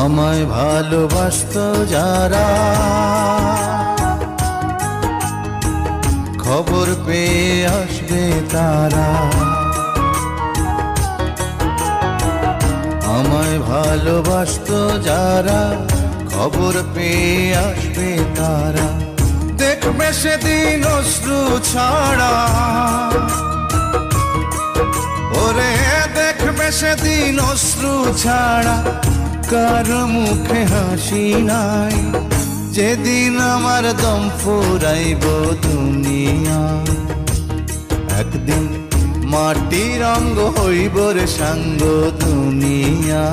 আমায় ভালোবাসতো যারা, খবর পেয়ে আসবে তারা। আমায় ভালোবাসতো যারা, খবর পেয়ে আসবে তারা। দেখবে সেদিন অশ্রু ছাড়া, ওরে দেখবে সেদিন অশ্রু ছাড়া কার মুখে হাসি নাই। যেদিন আমার দম ফুরাইব দুনিয়া, একদিন মাটির অঙ্গ হইব রে সাঙ্গ দুনিয়া।